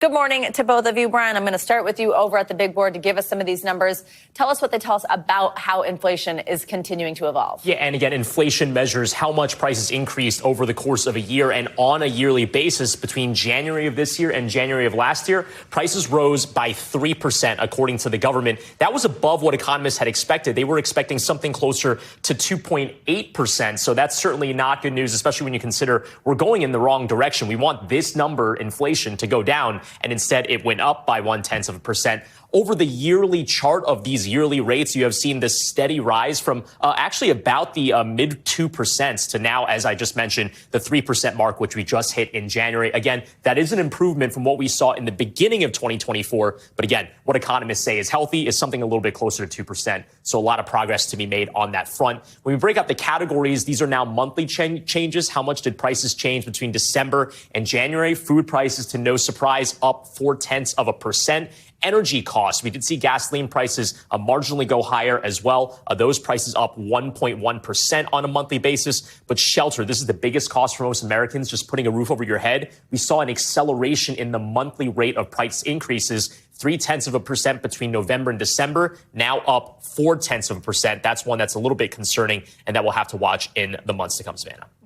Good morning to both of you. Brian, I'm going to start with you over at the big board to give us some of these numbers. Tell us what they tell us about how inflation is continuing to evolve. Yeah, and again, inflation measures how much prices increased over the course of a year, and on a yearly basis between January of this year and January of last year, prices rose by 3%, according to the government. That was above what economists had expected. They were expecting something closer to 2.8%. So that's certainly not good news, especially when you consider we're going in the wrong direction. We want this number, inflation, to go down, and instead it went up by 0.1%. Over the yearly chart of these yearly rates, you have seen this steady rise from actually about the mid 2% to now, as I just mentioned, the 3% mark, which we just hit in January. Again, that is an improvement from what we saw in the beginning of 2024. But again, what economists say is healthy is something a little bit closer to 2%. So a lot of progress to be made on that front. When we break out the categories, these are now monthly changes. How much did prices change between December and January? Food prices, to no surprise, up 0.4%. Energy costs, we did see gasoline prices marginally go higher as well. Those prices up 1.1% on a monthly basis. But shelter, this is the biggest cost for most Americans, just putting a roof over your head. We saw an acceleration in the monthly rate of price increases, 0.3% between November and December, now up 0.4%. That's one that's a little bit concerning, and that we'll have to watch in the months to come, Savannah.